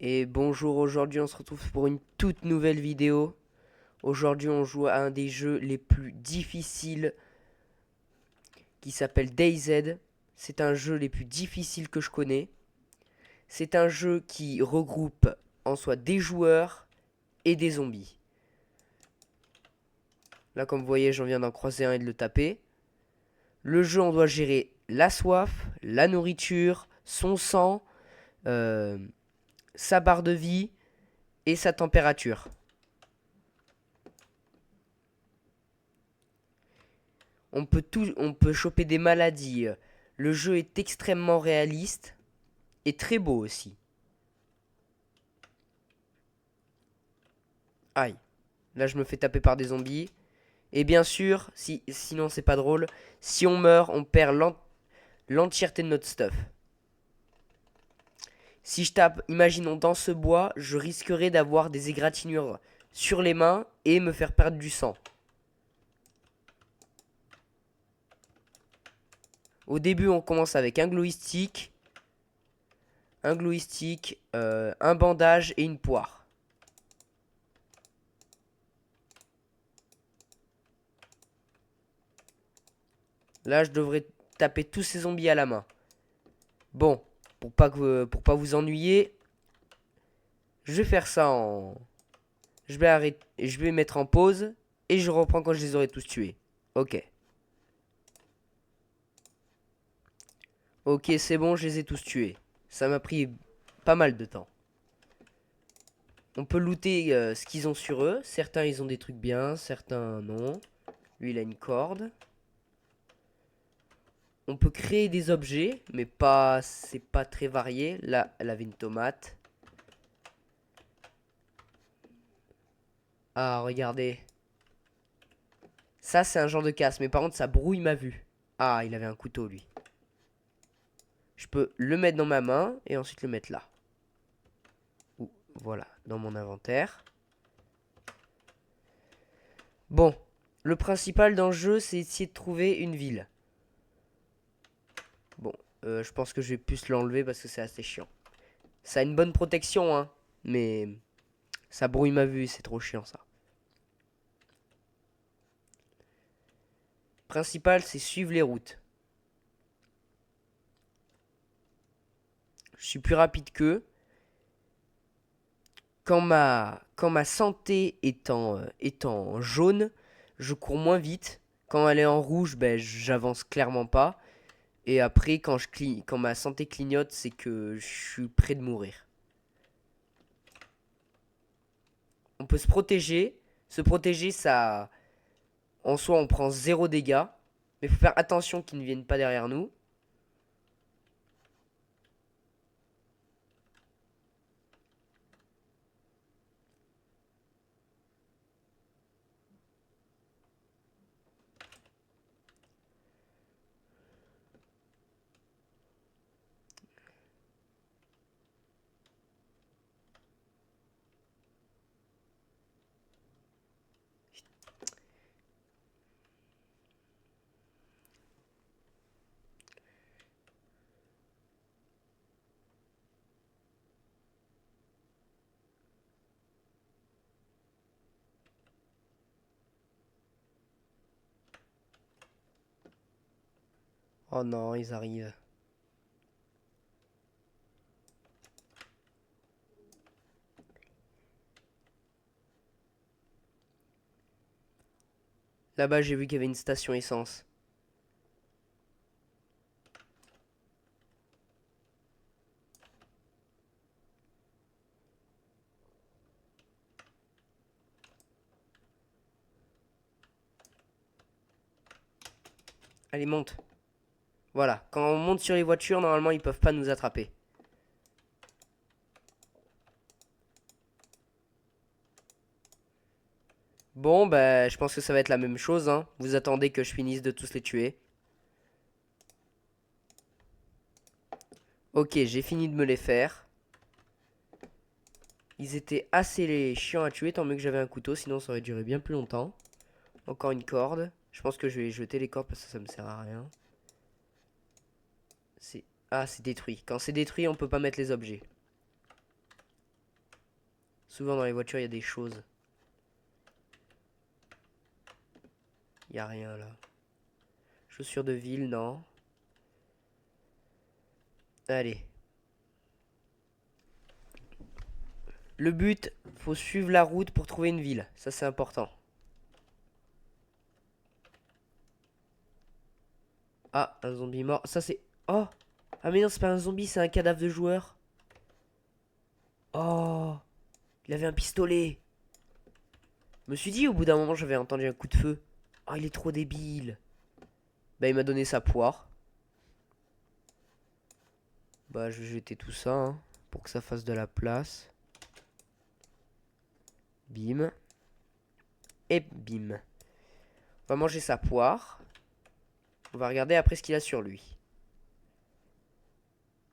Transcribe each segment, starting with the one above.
Et bonjour, aujourd'hui on se retrouve pour une toute nouvelle vidéo. Aujourd'hui on joue à un des jeux les plus difficiles qui s'appelle DayZ. C'est un jeu les plus difficiles que je connais. C'est un jeu qui regroupe en soi des joueurs et des zombies. Là comme vous voyez j'en viens d'en croiser un et de le taper. Le jeu on doit gérer la soif, la nourriture, son sang, euh, sa barre de vie et sa température. On peut choper des maladies. Le jeu est extrêmement réaliste et très beau aussi. Aïe, là je me fais taper par des zombies. Et bien sûr, sinon c'est pas drôle, si on meurt, on perd l'entièreté de notre stuff. Si je tape, imaginons dans ce bois, je risquerais d'avoir des égratignures sur les mains et me faire perdre du sang. Au début, on commence avec un bandage et une poire. Là, je devrais taper tous ces zombies à la main. Bon, pour pas vous ennuyer, je vais faire ça en... je vais mettre en pause et je reprends quand je les aurai tous tués. Ok. Ok, c'est bon, je les ai tous tués. Ça m'a pris pas mal de temps. On peut looter ce qu'ils ont sur eux. Certains, ils ont des trucs bien, certains, non. Lui, il a une corde. On peut créer des objets, mais pas, c'est pas très varié. Là, elle avait une tomate. Ah, regardez. Ça, c'est un genre de casse, mais par contre, ça brouille ma vue. Ah, il avait un couteau, lui. Je peux le mettre dans ma main et ensuite le mettre là. Ou, voilà, dans mon inventaire. Bon, le principal dans le jeu, c'est essayer de trouver une ville. Bon, je pense que je vais plus l'enlever parce que c'est assez chiant. Ça a une bonne protection, hein, mais ça brouille ma vue, c'est trop chiant ça. Principal, c'est suivre les routes. Je suis plus rapide qu'eux. Quand ma santé est en jaune, je cours moins vite. Quand elle est en rouge, ben, j'avance clairement pas. Et après, quand ma santé clignote, c'est que je suis près de mourir. On peut se protéger. Se protéger, ça... En soi, on prend zéro dégâts. Mais il faut faire attention qu'ils ne viennent pas derrière nous. Oh non, ils arrivent. Là-bas, j'ai vu qu'il y avait une station essence. Allez, monte. Voilà, quand on monte sur les voitures, normalement, ils peuvent pas nous attraper. Bon, bah, je pense que ça va être la même chose, hein. Vous attendez que je finisse de tous les tuer. Ok, j'ai fini de me les faire. Ils étaient assez chiants à tuer, tant mieux que j'avais un couteau, sinon ça aurait duré bien plus longtemps. Encore une corde. Je pense que je vais jeter les cordes parce que ça me sert à rien. C'est... Ah, c'est détruit. Quand c'est détruit, on peut pas mettre les objets. Souvent dans les voitures, il y a des choses. Il y a rien là. Chaussures de ville, non. Allez. Le but, faut suivre la route pour trouver une ville. Ça, c'est important. Ah, un zombie mort. Ça, c'est... Oh! Ah, mais non, c'est pas un zombie, c'est un cadavre de joueur. Oh! Il avait un pistolet. Je me suis dit, au bout d'un moment, j'avais entendu un coup de feu. Oh, il est trop débile. Bah, il m'a donné sa poire. Bah, je vais jeter tout ça, hein, pour que ça fasse de la place. Bim. Et bim. On va manger sa poire. On va regarder après ce qu'il a sur lui.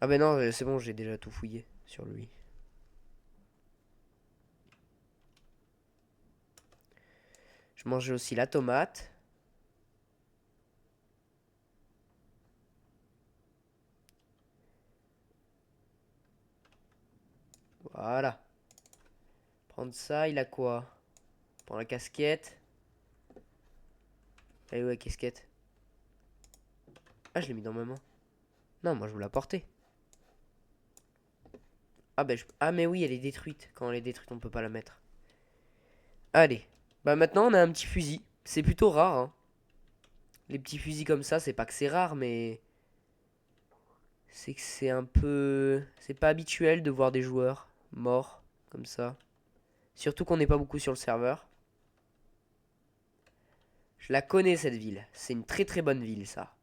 Ah ben non, c'est bon, j'ai déjà tout fouillé sur lui. Je mangeais aussi la tomate. Voilà. Prendre ça, il a quoi? Prends la casquette. Elle est où la casquette? Ah, je l'ai mis dans ma main. Non, moi je veux la porter. Ah ben ah mais oui, elle est détruite. Quand elle est détruite, on peut pas la mettre. Allez. Bah maintenant, on a un petit fusil. C'est plutôt rare, hein. Les petits fusils comme ça, c'est pas que c'est rare, mais... C'est que c'est un peu... C'est pas habituel de voir des joueurs morts comme ça. Surtout qu'on n'est pas beaucoup sur le serveur. Je la connais cette ville. C'est une très très bonne ville ça.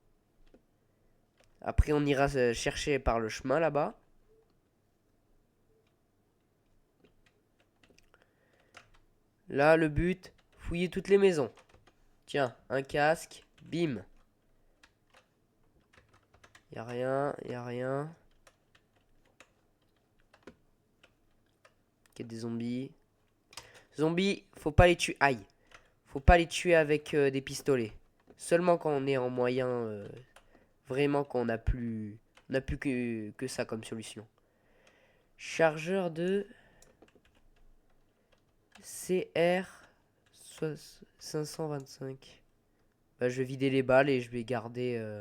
Après on ira chercher par le chemin là-bas. Là le but, fouiller toutes les maisons. Tiens, un casque, bim. Y a rien, y a rien. Il y a des zombies. Zombies, faut pas les tuer. Aïe. Faut pas les tuer avec des pistolets. Seulement quand on est en moyen. Vraiment quand on a plus. On n'a plus que ça comme solution. Chargeur de CR 525. Bah, je vais vider les balles et je vais garder.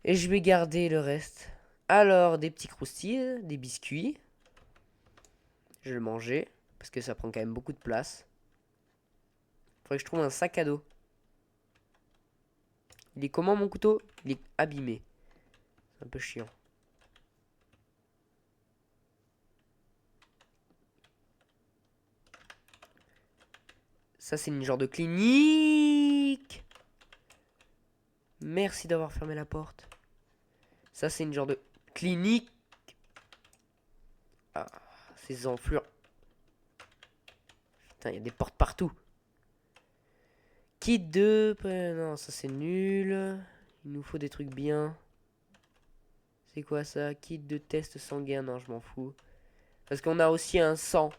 Et je vais garder le reste. Alors, des petits croustilles, des biscuits. Je vais le manger. Parce que ça prend quand même beaucoup de place. Faudrait que je trouve un sac à dos. Il est comment mon couteau? Il est abîmé. C'est un peu chiant. Ça, c'est une genre de clinique. Merci d'avoir fermé la porte. Ça, c'est une genre de clinique. Ah, ces enflures. Putain, il y a des portes partout. Kit de... Non, ça c'est nul. Il nous faut des trucs bien. C'est quoi ça? Kit de test sanguin. Non, je m'en fous. Parce qu'on a aussi un sang.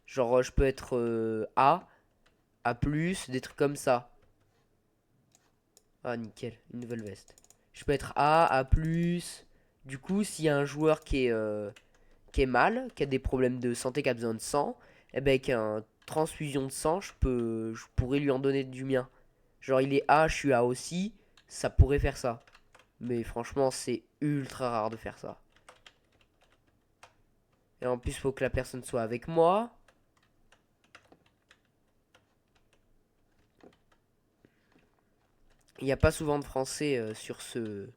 Genre, je peux être A, A+, des trucs comme ça. Ah, nickel. Une nouvelle veste. Je peux être A, A+. Du coup, s'il y a un joueur qui est mal, qui a des problèmes de santé, qui a besoin de sang, et ben avec un transfusion de sang, je pourrais lui en donner du mien. Genre il est A, je suis A aussi, ça pourrait faire ça. Mais franchement, c'est ultra rare de faire ça. Et en plus, il faut que la personne soit avec moi. Il n'y a pas souvent de français sur ces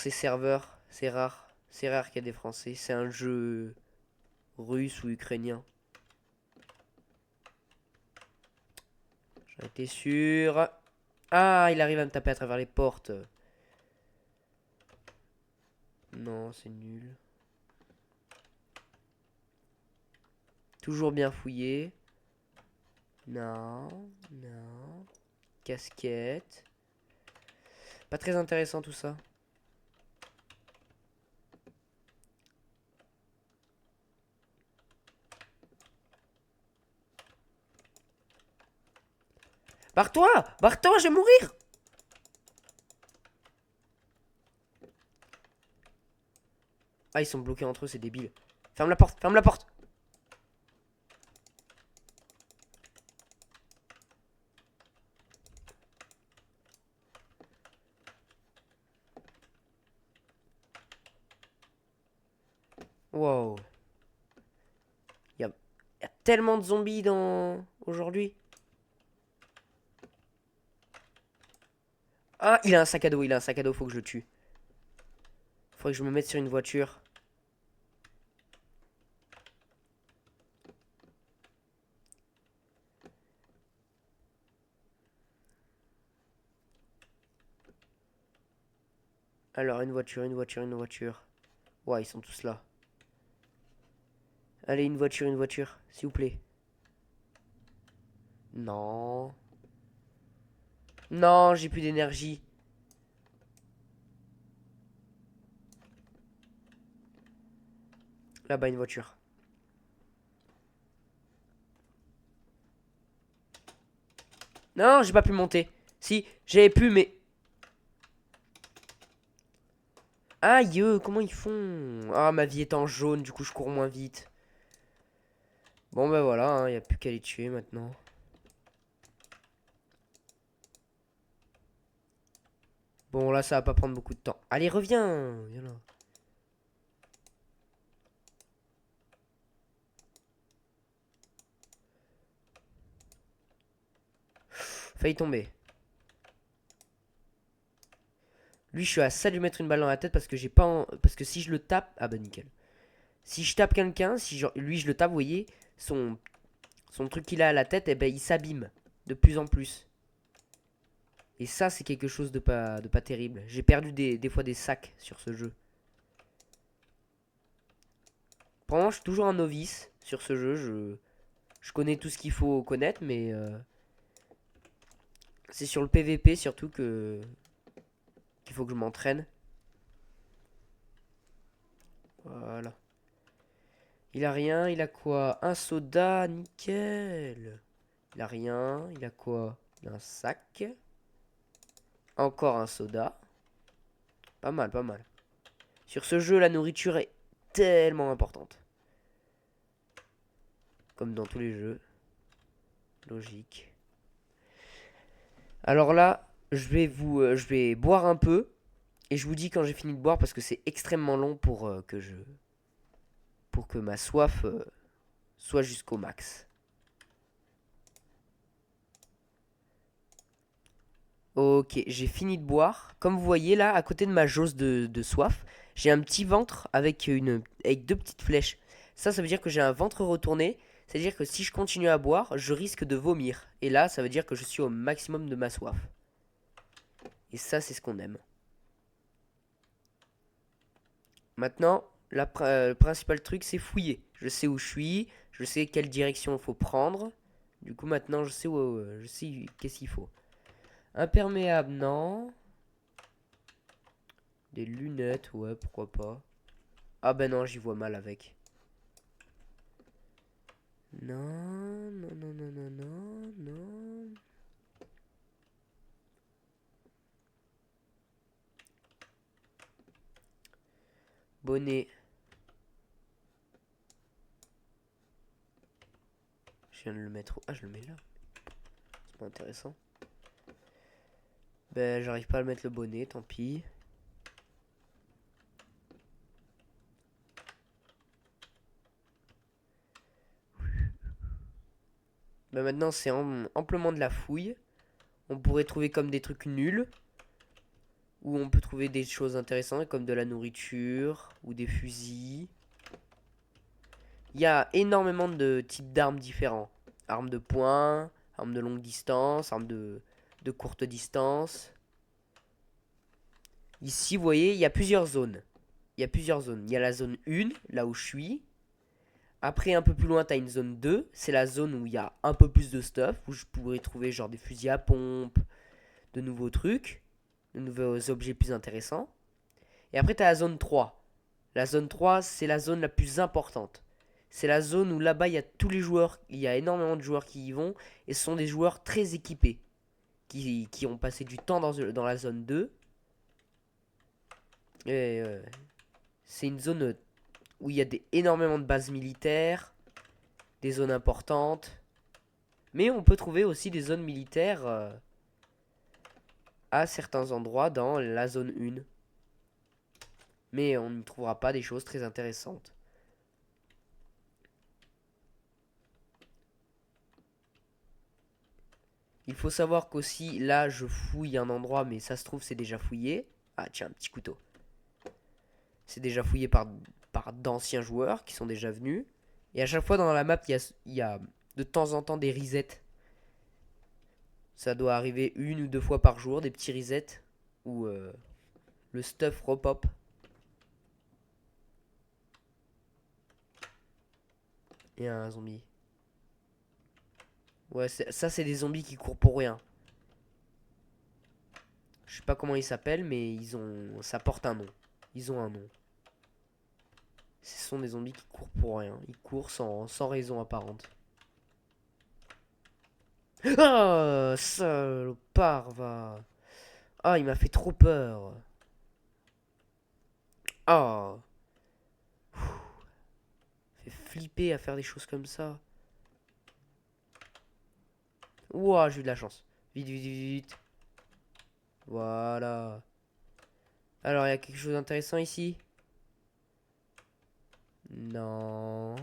serveurs. C'est rare. C'est rare qu'il y ait des français. C'est un jeu russe ou ukrainien. J'en étais sûr. Ah, il arrive à me taper à travers les portes. Non, c'est nul. Toujours bien fouillé. Non, non. Casquette. Pas très intéressant tout ça. Barre-toi! Barre-toi, je vais mourir! Ah, ils sont bloqués entre eux, c'est débile. Ferme la porte, ferme la porte. Wow. Il y a tellement de zombies dans... aujourd'hui. Ah, il a un sac à dos, il a un sac à dos, faut que je le tue. Faudrait que je me mette sur une voiture. Alors, une voiture, une voiture, une voiture. Ouais, ils sont tous là. Allez, une voiture, s'il vous plaît. Non. Non, j'ai plus d'énergie. Là-bas, une voiture. Non, j'ai pas pu monter. Si, j'avais pu, mais... Aïe, comment ils font? Ah, ma vie est en jaune, du coup, je cours moins vite. Bon, bah voilà, y a plus qu'à les tuer maintenant. Bon, là, ça va pas prendre beaucoup de temps. Allez, reviens. Viens là. Failli tomber. Lui, je suis à ça de lui mettre une balle dans la tête parce que j'ai pas... Parce que si je le tape... Ah bah nickel. Si je tape quelqu'un, si lui je le tape, vous voyez, son truc qu'il a à la tête, eh ben, il s'abîme de plus en plus. Et ça, c'est quelque chose de pas terrible. J'ai perdu des fois des sacs sur ce jeu. Pour moi, je suis toujours un novice sur ce jeu. Je connais tout ce qu'il faut connaître, mais c'est sur le PVP surtout qu'il faut que je m'entraîne. Voilà. Il a rien, il a quoi? Un soda, nickel. Il a rien, il a quoi? Il a un sac. Encore un soda. Pas mal, pas mal. Sur ce jeu, la nourriture est tellement importante. Comme dans tous les jeux. Logique. Alors là, je vais boire un peu. Et je vous dis quand j'ai fini de boire parce que c'est extrêmement long pour que ma soif soit jusqu'au max. Ok, j'ai fini de boire. Comme vous voyez là, à côté de ma jauge de soif, j'ai un petit ventre avec deux petites flèches. Ça veut dire que j'ai un ventre retourné. C'est-à-dire que si je continue à boire, je risque de vomir. Et là, ça veut dire que je suis au maximum de ma soif. Et ça, c'est ce qu'on aime. Maintenant, le principal truc, c'est fouiller. Je sais où je suis, je sais quelle direction il faut prendre. Du coup, maintenant, je sais qu'est-ce qu'il faut. Imperméable, non. Des lunettes, ouais, pourquoi pas. Ah ben non, j'y vois mal avec. Non, non, non, non, non, non, non. Bonnet. Je viens de le mettre où? Ah, je le mets là. C'est pas intéressant. Ben, j'arrive pas à le mettre le bonnet, tant pis. Ben maintenant, c'est amplement de la fouille. On pourrait trouver comme des trucs nuls. Ou on peut trouver des choses intéressantes comme de la nourriture ou des fusils. Il y a énormément de types d'armes différents. Armes de poing, armes de longue distance, armes de courte distance. Ici, vous voyez, il y a plusieurs zones. Il y a plusieurs zones. Il y a la zone 1, là où je suis. Après, un peu plus loin, tu as une zone 2. C'est la zone où il y a un peu plus de stuff. Où je pourrais trouver genre des fusils à pompe, de nouveaux trucs, de nouveaux objets plus intéressants. Et après, tu as la zone 3. La zone 3, c'est la zone la plus importante. C'est la zone où là-bas, il y a tous les joueurs. Il y a énormément de joueurs qui y vont. Et ce sont des joueurs très équipés. Qui ont passé du temps dans la zone 2. Et c'est une zone où il y a énormément de bases militaires, des zones importantes. Mais on peut trouver aussi des zones militaires à certains endroits dans la zone 1. Mais on ne trouvera pas des choses très intéressantes. Il faut savoir qu'aussi, là, je fouille un endroit, mais ça se trouve, c'est déjà fouillé. Ah, tiens, un petit couteau. C'est déjà fouillé par d'anciens joueurs qui sont déjà venus. Et à chaque fois dans la map, il y a de temps en temps des resets. Ça doit arriver 1 ou 2 fois par jour, des petits resets. Où le stuff repop. Et un zombie. Ouais, ça c'est des zombies qui courent pour rien. Je sais pas comment ils s'appellent, mais ça porte un nom. Ils ont un nom. Ce sont des zombies qui courent pour rien. Ils courent sans raison apparente. Ah, salopard, va. Ah, il m'a fait trop peur. Ah, fait flipper à faire des choses comme ça. Ouah, j'ai eu de la chance. Vite, vite, vite, vite. Voilà. Alors, il y a quelque chose d'intéressant ici? Non.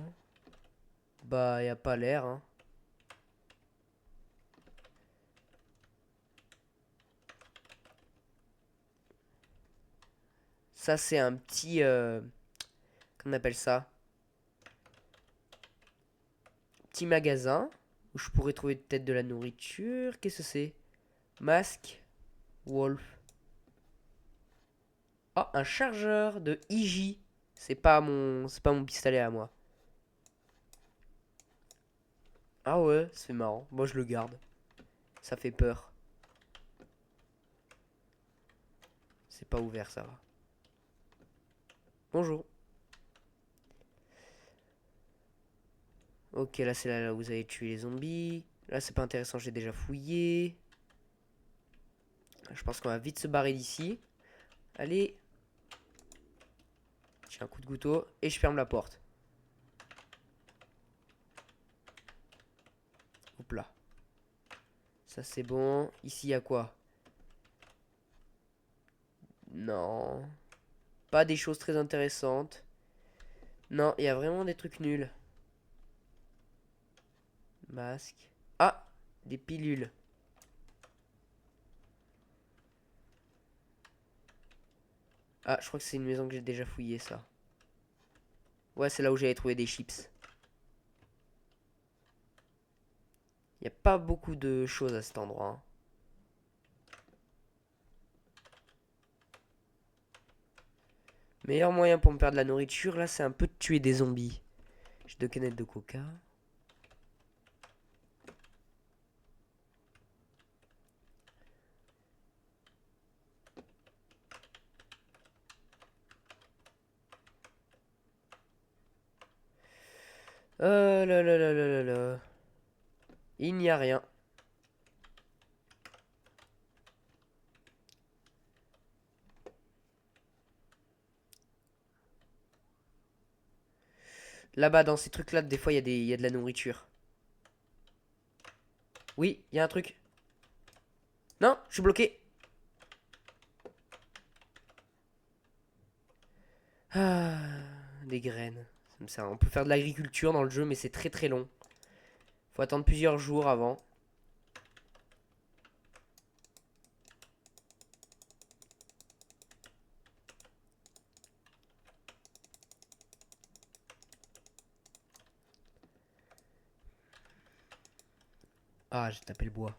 Bah, il a pas l'air, hein. Ça, c'est un petit... qu'on appelle ça? Petit magasin. Où je pourrais trouver peut-être de la nourriture. Qu'est-ce que c'est? Masque. Wolf. Oh, un chargeur de IJ. C'est pas mon pistolet à moi. Ah ouais, c'est marrant. Moi, je le garde. Ça fait peur. C'est pas ouvert, ça va. Bonjour. Ok, là, c'est là où vous avez tué les zombies. Là, c'est pas intéressant, j'ai déjà fouillé. Je pense qu'on va vite se barrer d'ici. Allez. J'ai un coup de couteau et je ferme la porte. Hop là. Ça, c'est bon. Ici, il y a quoi? Non. Pas des choses très intéressantes. Non, il y a vraiment des trucs nuls. Masque. Ah, des pilules. Ah, je crois que c'est une maison que j'ai déjà fouillée, ça. Ouais, c'est là où j'avais trouvé des chips. Il n'y a pas beaucoup de choses à cet endroit, hein. Meilleur moyen pour me faire de la nourriture, là, c'est un peu de tuer des zombies. J'ai 2 canettes de coca. Là là là là là là. Il n'y a rien. Là-bas, dans ces trucs-là, des fois, il y a de la nourriture. Oui, il y a un truc. Non, je suis bloqué. Ah, des graines. Ça me sert. On peut faire de l'agriculture dans le jeu, mais c'est très très long. Faut attendre plusieurs jours avant. Ah, j'ai tapé le bois.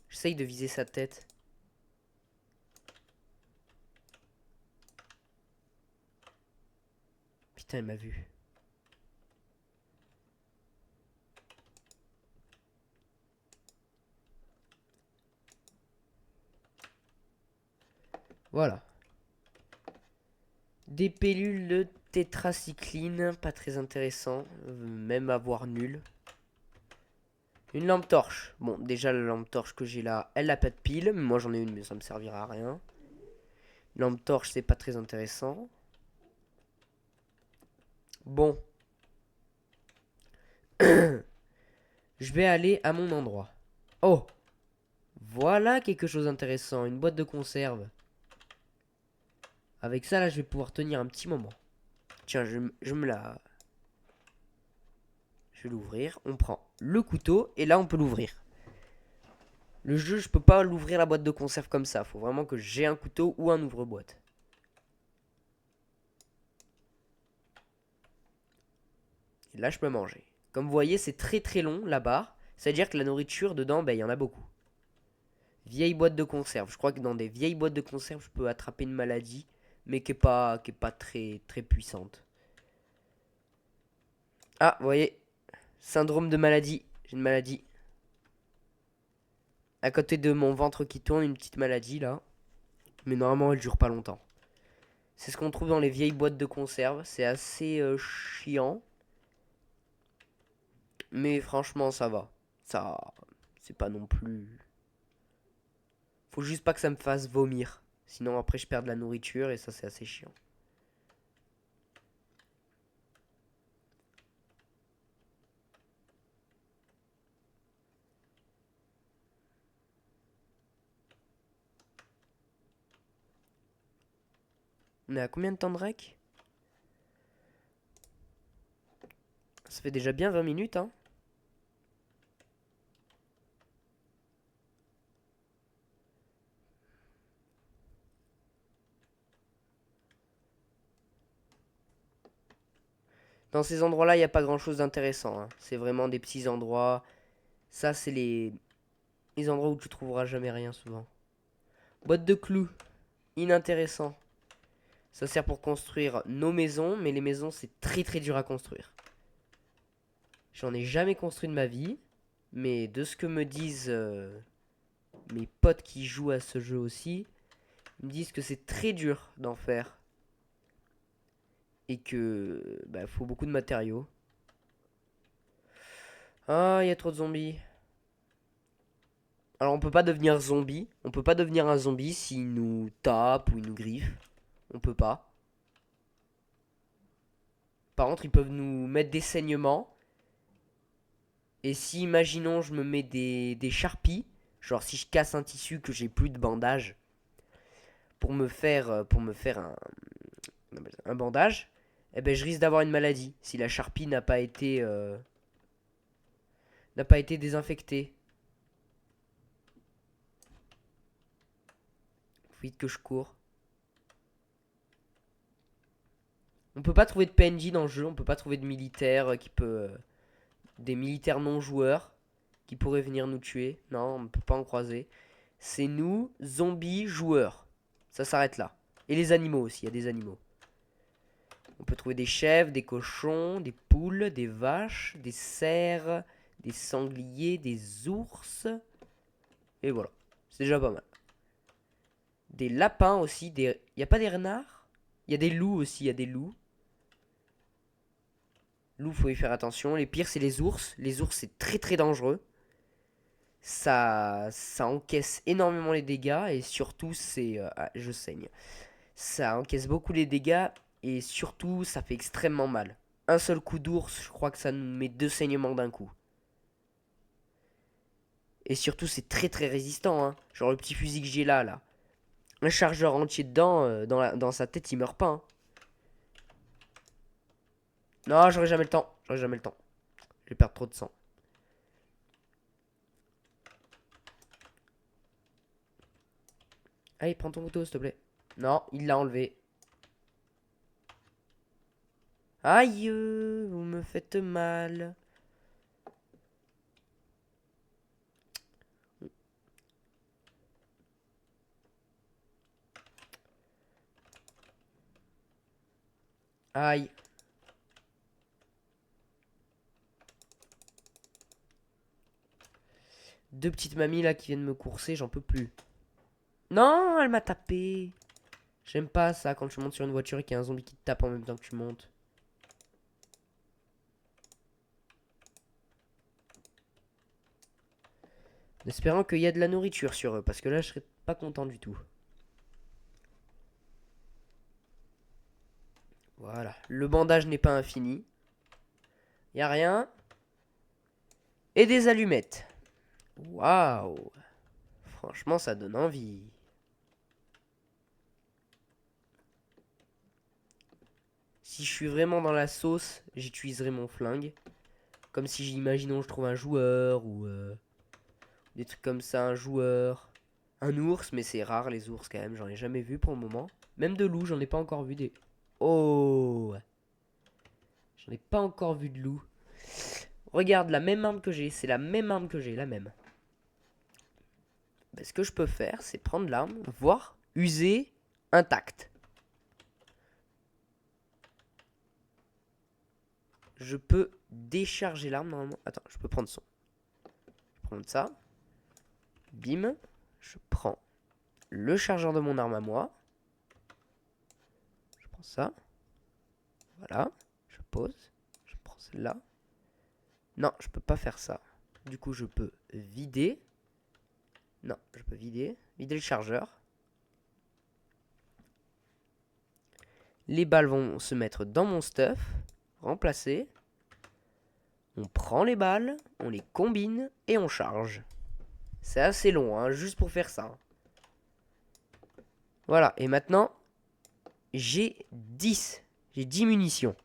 J'essaye de viser sa tête. Putain, il m'a vu. Voilà. Des pilules de tétracycline, pas très intéressant. Même à voir nul. Une lampe torche. Bon, déjà la lampe torche que j'ai là, elle n'a pas de pile. Mais moi j'en ai une, mais ça me servira à rien. Lampe torche, c'est pas très intéressant. Bon. Je vais aller à mon endroit. Oh, voilà quelque chose d'intéressant. Une boîte de conserve. Avec ça, là, je vais pouvoir tenir un petit moment. Tiens, je me la... Je vais l'ouvrir. On prend le couteau et là, on peut l'ouvrir. Le jeu, je peux pas l'ouvrir la boîte de conserve comme ça. Faut vraiment que j'ai un couteau ou un ouvre-boîte. Et là, je peux manger. Comme vous voyez, c'est très très long là-bas. C'est-à-dire que la nourriture dedans, ben, il y en a beaucoup. Vieille boîte de conserve. Je crois que dans des vieilles boîtes de conserve, je peux attraper une maladie, mais qui est pas très très puissante. Ah, vous voyez, syndrome de maladie. J'ai une maladie. À côté de mon ventre qui tourne, une petite maladie là. Mais normalement, elle dure pas longtemps. C'est ce qu'on trouve dans les vieilles boîtes de conserve. C'est assez chiant. Mais franchement, ça va. Ça, c'est pas non plus. Faut juste pas que ça me fasse vomir. Sinon, après, je perds de la nourriture et ça, c'est assez chiant. On est à combien de temps de rec? Ça fait déjà bien 20 minutes, hein. Dans ces endroits-là, il n'y a pas grand-chose d'intéressant, hein. C'est vraiment des petits endroits. Ça, c'est les endroits où tu trouveras jamais rien souvent. Boîte de clous. Inintéressant. Ça sert pour construire nos maisons, mais les maisons, c'est très très dur à construire. J'en ai jamais construit de ma vie, mais de ce que me disent mes potes qui jouent à ce jeu aussi, ils me disent que c'est très dur d'en faire. Et que bah, faut beaucoup de matériaux. Ah, il y a trop de zombies. Alors on peut pas devenir zombie. On peut pas devenir un zombie s'il nous tape ou il nous griffe. On peut pas. Par contre, ils peuvent nous mettre des saignements. Et si, imaginons, je me mets des charpies, genre si je casse un tissu que j'ai plus de bandage, pour me faire un bandage, eh ben, je risque d'avoir une maladie si la charpie n'a pas été désinfectée. Faut vite que je cours. On peut pas trouver de PNJ dans le jeu, on peut pas trouver de militaire des militaires non joueurs qui pourraient venir nous tuer. Non, on ne peut pas en croiser. C'est nous, zombies, joueurs. Ça s'arrête là. Et les animaux aussi, il y a des animaux. On peut trouver des chèvres, des cochons, des poules, des vaches, des cerfs, des sangliers, des ours. Et voilà. C'est déjà pas mal. Des lapins aussi. Il n'y a pas des renards? Il y a des loups aussi, il y a des loups. Loups, faut y faire attention. Les pires, c'est les ours. Les ours, c'est très très dangereux. Ça encaisse énormément les dégâts et surtout, je saigne. Ça encaisse beaucoup les dégâts et surtout, ça fait extrêmement mal. Un seul coup d'ours, je crois que ça nous met 2 saignements d'un coup. Et surtout, c'est très très résistant, hein. Genre le petit fusil que j'ai là. Un chargeur entier dedans, dans sa tête, il meurt pas, hein. Non, j'aurai jamais le temps. J'aurai jamais le temps. Je vais perdre trop de sang. Allez, prends ton couteau, s'il te plaît. Non, il l'a enlevé. Aïe, vous me faites mal. Aïe. Deux petites mamies là qui viennent me courser, j'en peux plus. Non, elle m'a tapé. J'aime pas ça quand tu montes sur une voiture et qu'il y a un zombie qui te tape en même temps que tu montes. En espérant qu'il y a de la nourriture sur eux, parce que là je serais pas content du tout. Voilà. Le bandage n'est pas infini. Y a rien. Et des allumettes. Waouh. Franchement, ça donne envie. Si je suis vraiment dans la sauce, j'utiliserai mon flingue. Comme si, imaginons, je trouve un joueur ou des trucs comme ça, un joueur. Un ours, mais c'est rare les ours quand même, j'en ai jamais vu pour le moment. Même de loup, j'en ai pas encore vu des... Oh. J'en ai pas encore vu de loup. Regarde, la même arme que j'ai, c'est la même arme que j'ai, la même. Ben, ce que je peux faire, c'est prendre l'arme, voire user intacte. Je peux décharger l'arme normalement. Attends, je peux prendre son. Je vais prendre ça. Bim. Je prends le chargeur de mon arme à moi. Je prends ça. Voilà. Je pose. Je prends celle-là. Non, je peux pas faire ça. Du coup, je peux vider. Non, je peux vider. Vider le chargeur. Les balles vont se mettre dans mon stuff. Remplacer. On prend les balles, on les combine et on charge. C'est assez long, hein, juste pour faire ça. Voilà, et maintenant, j'ai 10. J'ai 10 munitions.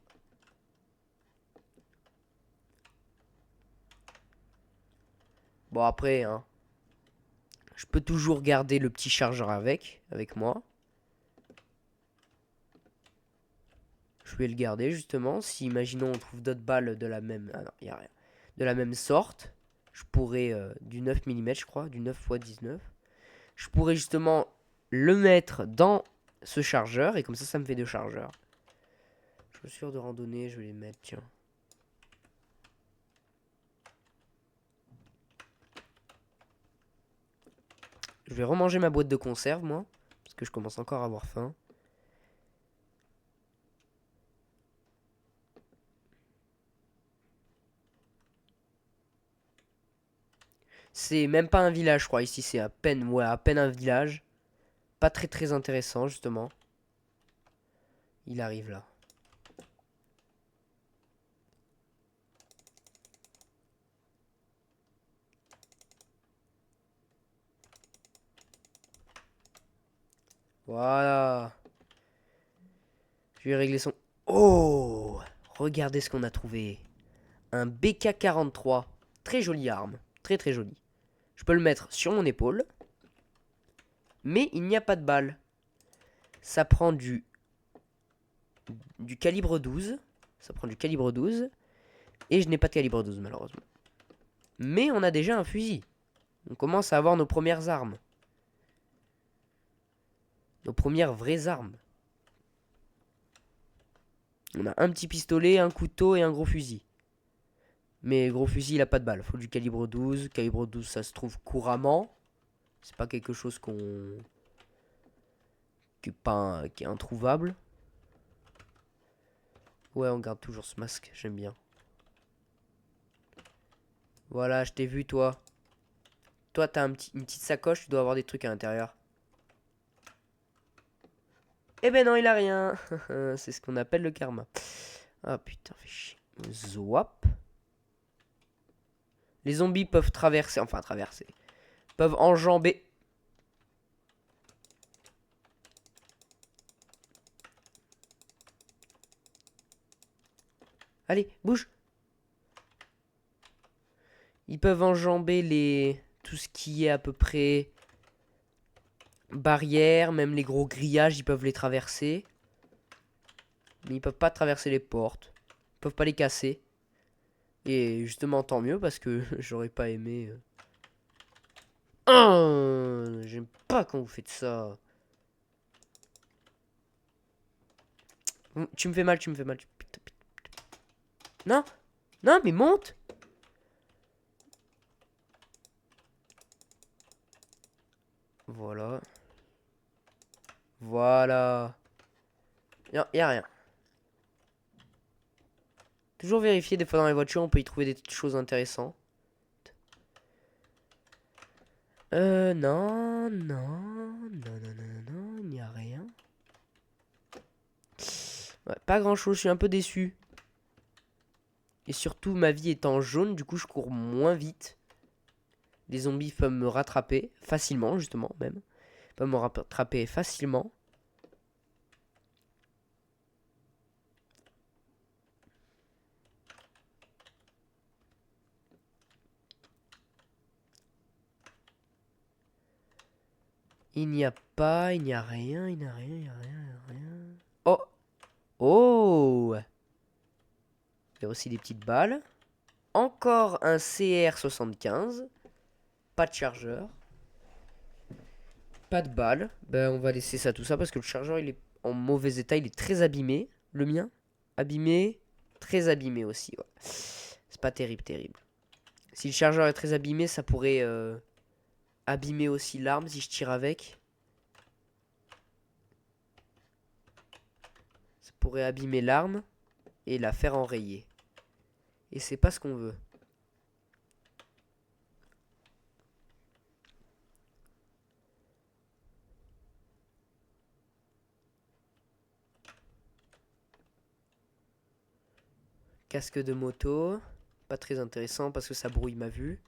Bon, après, hein, je peux toujours garder le petit chargeur avec moi. Je vais le garder, justement. Si, imaginons, on trouve d'autres balles de la même... Ah non, il n'y a rien. De la même sorte. Je pourrais... du 9 mm, je crois. Du 9 x 19. Je pourrais, justement, le mettre dans ce chargeur. Et comme ça me fait 2 chargeurs. Chaussures de randonnée, je vais les mettre, tiens. Je vais remanger ma boîte de conserve, moi. Parce que je commence encore à avoir faim. C'est même pas un village, je crois. Ici, c'est à peine, ouais, à peine un village. Pas très très intéressant, justement. Il arrive là. Voilà. Je vais régler son... Oh! Regardez ce qu'on a trouvé. Un BK-43. Très jolie arme. Très très jolie. Je peux le mettre sur mon épaule. Mais il n'y a pas de balle. Ça prend du calibre 12. Ça prend du calibre 12. Et je n'ai pas de calibre 12, malheureusement. Mais on a déjà un fusil. On commence à avoir nos premières armes. Nos premières vraies armes. On a un petit pistolet, un couteau et un gros fusil. Mais gros fusil, il a pas de balle. Faut du calibre 12. Calibre 12, ça se trouve couramment. C'est pas quelque chose qui est introuvable. Ouais, on garde toujours ce masque. J'aime bien. Voilà, je t'ai vu, toi. Toi, t'as une petite sacoche. Tu dois avoir des trucs à l'intérieur. Eh ben non, il a rien. C'est ce qu'on appelle le karma. Ah putain, fais chier. Zwap. Les zombies peuvent traverser. Enfin, traverser. Peuvent enjamber. Allez, bouge. Ils peuvent enjamber tout ce qui est à peu près barrières, même les gros grillages, ils peuvent les traverser. Mais ils peuvent pas traverser les portes. Ils peuvent pas les casser. Et justement, tant mieux parce que j'aurais pas aimé. J'aime pas quand vous faites ça. Tu me fais mal, tu me fais mal. Putain, putain. Non, non, mais monte. Voilà. Voilà. Y a rien. Toujours vérifier, des fois dans les voitures, on peut y trouver des choses intéressantes. Non, non, non, non, non, non, il n'y a rien. Ouais, pas grand chose, je suis un peu déçu. Et surtout, ma vie est en jaune, du coup, je cours moins vite. Les zombies peuvent me rattraper facilement, justement, même. Ils peuvent me rattraper facilement. Il n'y a pas, il n'y a rien, il n'y a rien, il n'y a rien, il n'y a rien. Oh! Oh! Il y a aussi des petites balles. Encore un CR75. Pas de chargeur. Pas de balles. Ben, on va laisser ça tout ça parce que le chargeur, il est en mauvais état. Il est très abîmé. Le mien. Abîmé. Très abîmé aussi. Ouais. C'est pas terrible, terrible. Si le chargeur est très abîmé, ça pourrait abîmer aussi l'arme si je tire avec. Ça pourrait abîmer l'arme et la faire enrayer. Et c'est pas ce qu'on veut. Casque de moto. Pas très intéressant parce que ça brouille ma vue.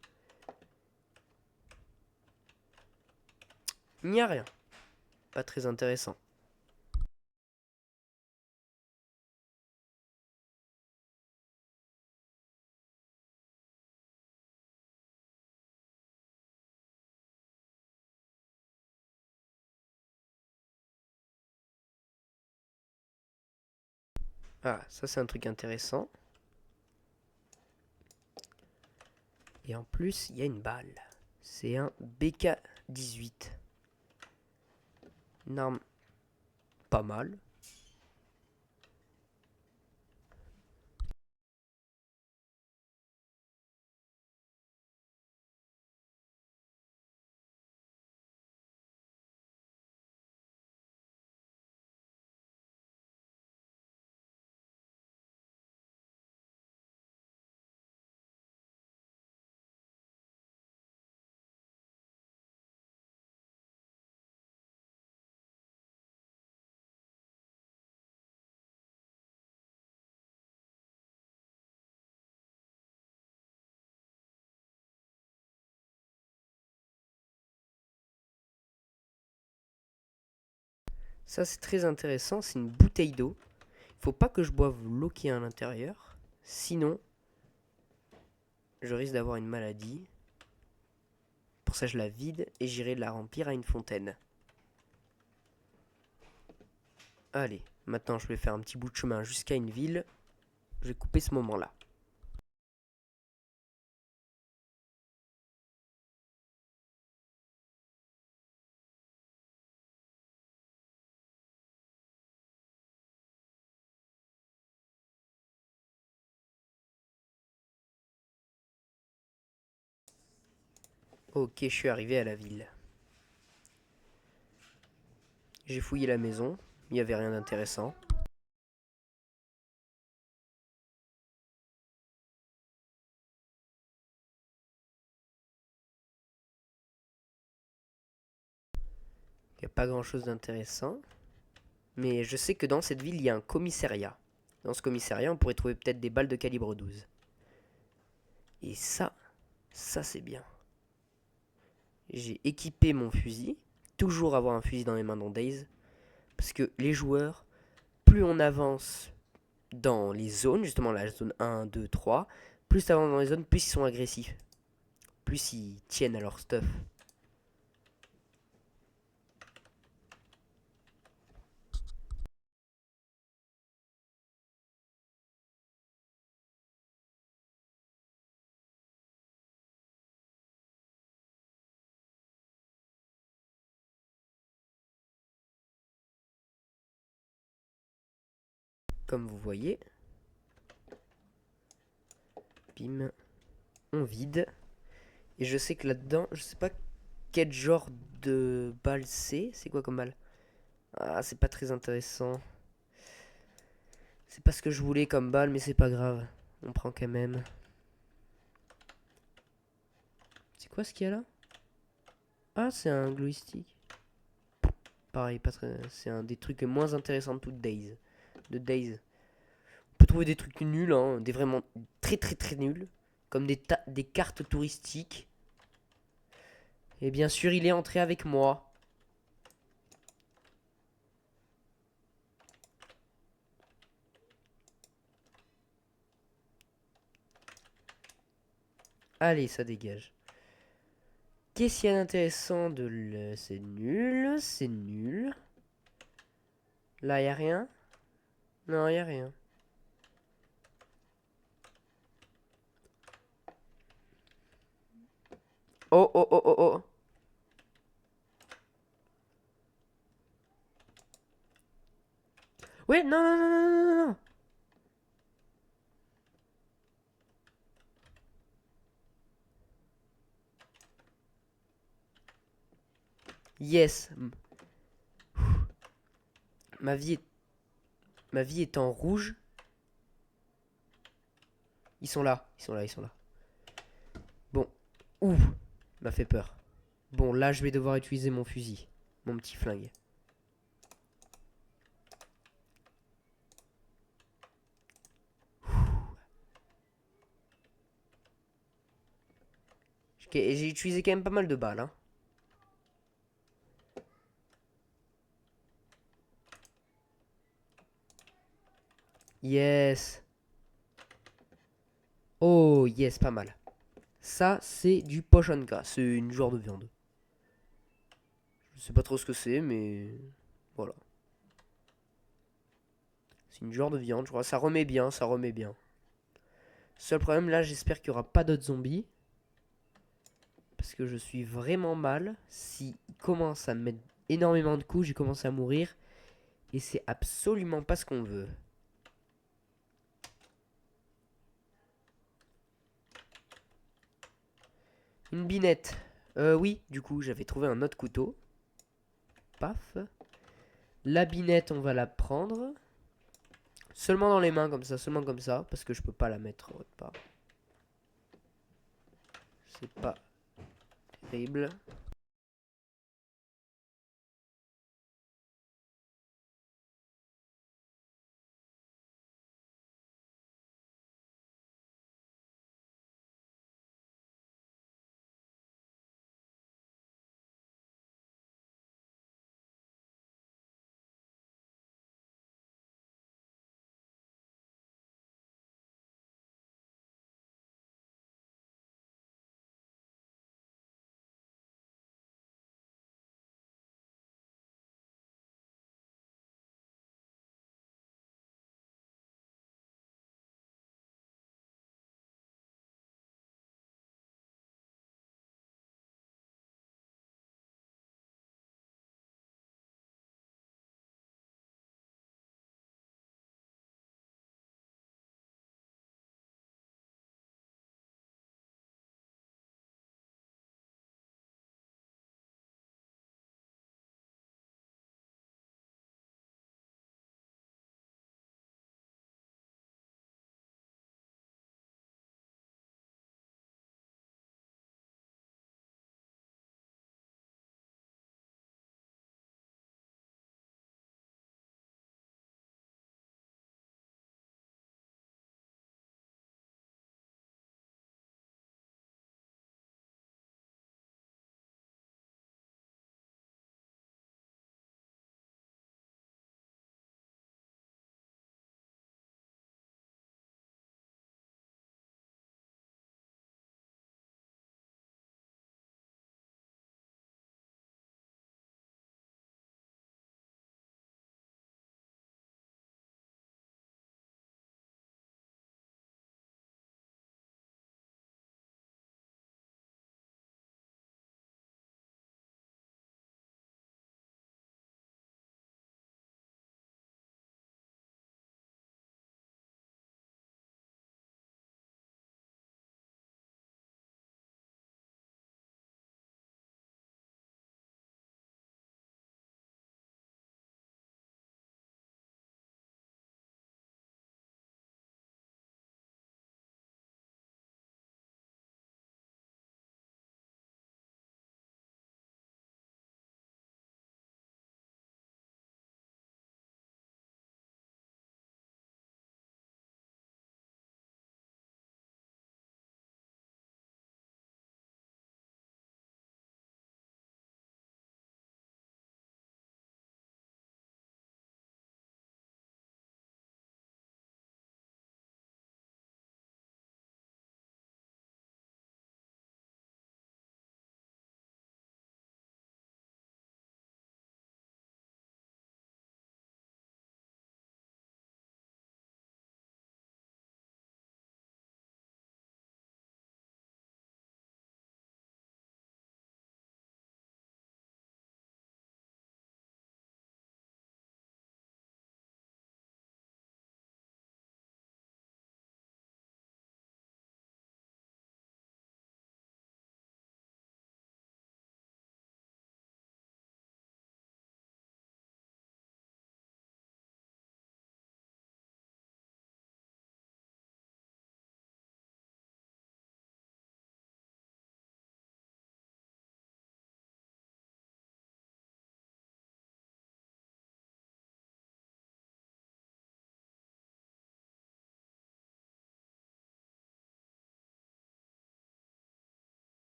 Il n'y a rien. Pas très intéressant. Ah, ça c'est un truc intéressant. Et en plus, il y a une balle. C'est un BK-18. Une arme pas mal. Ça c'est très intéressant, c'est une bouteille d'eau. Il faut pas que je boive l'eau qui est à l'intérieur. Sinon, je risque d'avoir une maladie. Pour ça, je la vide et j'irai la remplir à une fontaine. Allez, maintenant je vais faire un petit bout de chemin jusqu'à une ville. Je vais couper ce moment-là. Ok, je suis arrivé à la ville. J'ai fouillé la maison, il n'y avait rien d'intéressant. Il n'y a pas grand-chose d'intéressant. Mais je sais que dans cette ville, il y a un commissariat. Dans ce commissariat, on pourrait trouver peut-être des balles de calibre 12. Et ça c'est bien. J'ai équipé mon fusil. Toujours avoir un fusil dans les mains dans Days. Parce que les joueurs, plus on avance dans les zones, justement la zone 1, 2, 3, plus ça avance dans les zones, plus ils sont agressifs. Plus ils tiennent à leur stuff. Comme vous voyez. Bim. On vide. Et je sais que là-dedans, je sais pas quel genre de balle c'est. C'est quoi comme balle? Ah, c'est pas très intéressant. C'est pas ce que je voulais comme balle, mais c'est pas grave. On prend quand même. C'est quoi ce qu'il y a là? Ah, c'est un glue stick. Pareil, pas très... c'est un des trucs moins intéressants de toute Days. de Days. On peut trouver des trucs nuls, hein, des vraiment très très très nuls. Comme des cartes touristiques. Et bien sûr, il est entré avec moi. Allez, ça dégage. Qu'est-ce qu'il y a d'intéressant de le... C'est nul, c'est nul. Là, y a rien. Non, y a rien. Oh, oh, oh, oh, oh. Ouais, non, non, non, non, non, non, non. Yes. Ma vie est... Ma vie est en rouge. Ils sont là, ils sont là, ils sont là. Bon. Ouh. M'a fait peur. Bon, là, je vais devoir utiliser mon fusil. Mon petit flingue. J'ai utilisé quand même pas mal de balles, hein. Yes. Oh, yes, pas mal. Ça, c'est du pochonka. C'est une genre de viande. Je sais pas trop ce que c'est, mais... Voilà. C'est une genre de viande, je crois. Ça remet bien, ça remet bien. Seul problème, là, j'espère qu'il n'y aura pas d'autres zombies. Parce que je suis vraiment mal. S'il commence à me mettre énormément de coups, j'ai commencé à mourir. Et c'est absolument pas ce qu'on veut. Une binette. Oui, du coup, j'avais trouvé un autre couteau. Paf. La binette, on va la prendre. Seulement dans les mains, comme ça, seulement comme ça. Parce que je peux pas la mettre autre part. C'est pas terrible.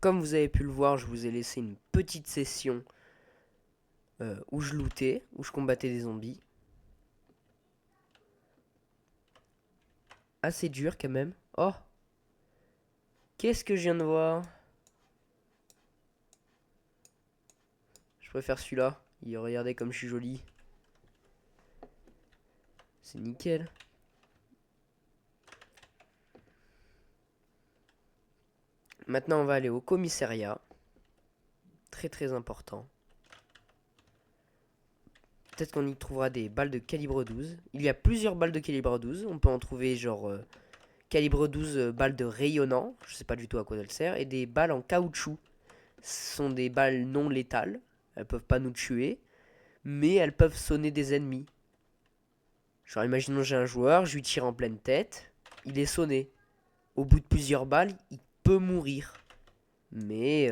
comme vous avez pu le voir, je vous ai laissé une petite session où je lootais, où je combattais des zombies. Assez dur quand même. Oh, qu'est-ce que je viens de voir? Je préfère celui-là. Regardez comme je suis joli. C'est nickel. Maintenant, on va aller au commissariat. Très très important. Peut-être qu'on y trouvera des balles de calibre 12. Il y a plusieurs balles de calibre 12. On peut en trouver genre calibre 12 balles de rayonnant. Je sais pas du tout à quoi elles servent. Et des balles en caoutchouc. Ce sont des balles non létales. Elles peuvent pas nous tuer. Mais elles peuvent sonner des ennemis. Genre imaginons j'ai un joueur, je lui tire en pleine tête. Il est sonné. Au bout de plusieurs balles, il peut mourir. Mais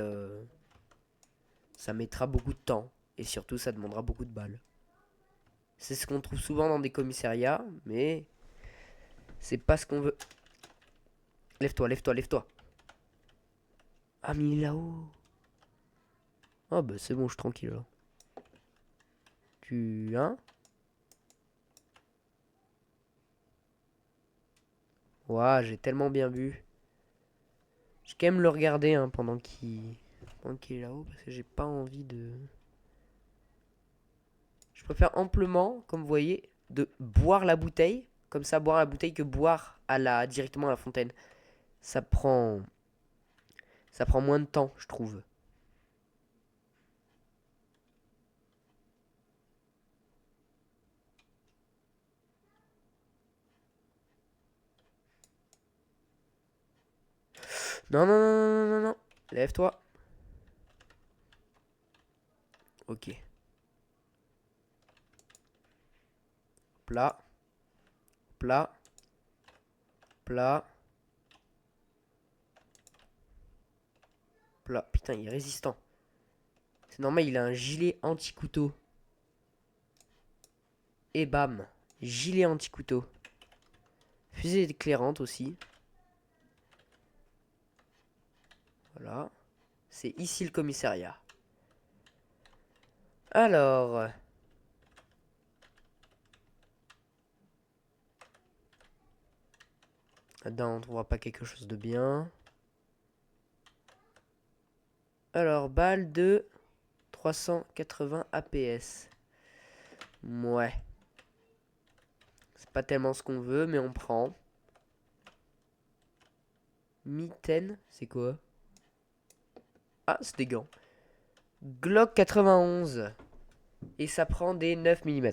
ça mettra beaucoup de temps. Et surtout ça demandera beaucoup de balles. C'est ce qu'on trouve souvent dans des commissariats, mais c'est pas ce qu'on veut. Lève-toi, lève-toi, lève-toi. Ah, mais il est là-haut. Ah, bah c'est bon, je suis tranquille là. Hein? Ouah, j'ai tellement bien vu. Je vais quand même le regarder hein, pendant qu'il est là-haut, parce que j'ai pas envie de. Je préfère amplement, comme vous voyez, de boire la bouteille. Comme ça, boire la bouteille que boire directement à la fontaine. Ça prend. Ça prend moins de temps, je trouve. Non, non, non, non, non, non. Lève-toi. Ok. Plat. Plat. Plat. Plat. Putain, il est résistant. C'est normal, il a un gilet anti-couteau. Et bam. Gilet anti-couteau. Fusée éclairante aussi. Voilà. C'est ici le commissariat. Alors. Là-dedans, on ne trouvera pas quelque chose de bien. Alors, balle de 380 APS. Ouais. C'est pas tellement ce qu'on veut, mais on prend. Mitaine, c'est quoi? Ah, c'est des gants. Glock 91. Et ça prend des 9 mm.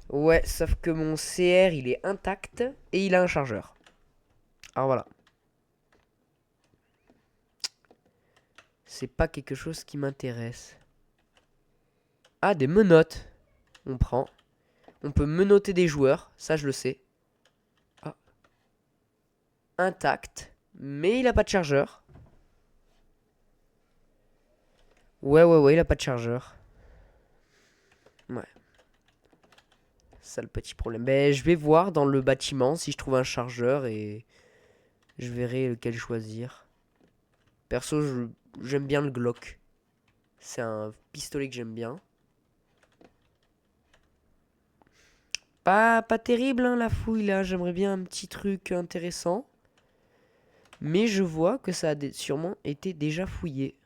Ouais, sauf que mon CR, il est intact et il a un chargeur. Alors voilà. C'est pas quelque chose qui m'intéresse. Ah, des menottes. On prend. On peut menotter des joueurs, ça je le sais. Ah. Intact. Mais il a pas de chargeur. Ouais, il a pas de chargeur. Ouais. Ça le petit problème. Ben, je vais voir dans le bâtiment si je trouve un chargeur et je verrai lequel choisir. Perso, j'aime bien le Glock. C'est un pistolet que j'aime bien. Pas terrible hein, la fouille là. J'aimerais bien un petit truc intéressant. Mais je vois que ça a sûrement été déjà fouillé.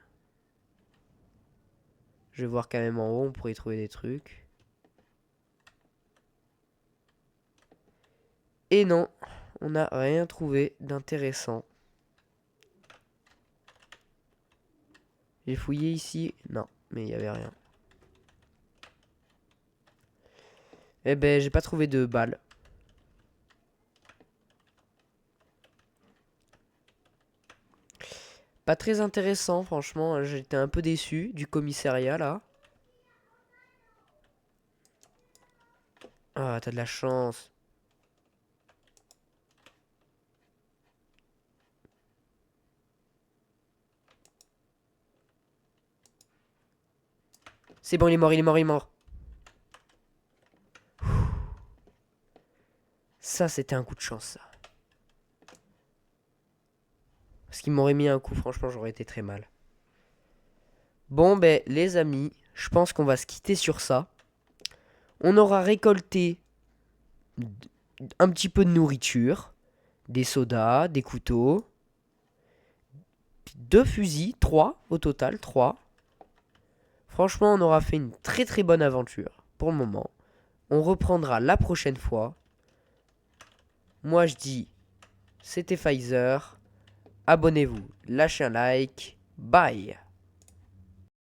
Je vais voir quand même en haut, on pourrait y trouver des trucs. Et non, on n'a rien trouvé d'intéressant. J'ai fouillé ici. Non, mais il n'y avait rien. Eh ben, j'ai pas trouvé de balles. Pas très intéressant, franchement. J'étais un peu déçu du commissariat, là. Ah, t'as de la chance. C'est bon, il est mort, il est mort, il est mort. Ça, c'était un coup de chance, ça. Parce qu'il m'aurait mis un coup, franchement, j'aurais été très mal. Bon, ben, les amis, je pense qu'on va se quitter sur ça. On aura récolté un petit peu de nourriture, des sodas, des couteaux, 2 fusils, 3 au total, 3. Franchement, on aura fait une très très bonne aventure pour le moment. On reprendra la prochaine fois. Moi je dis, c'était Pfizer. Abonnez-vous, lâchez un like. Bye.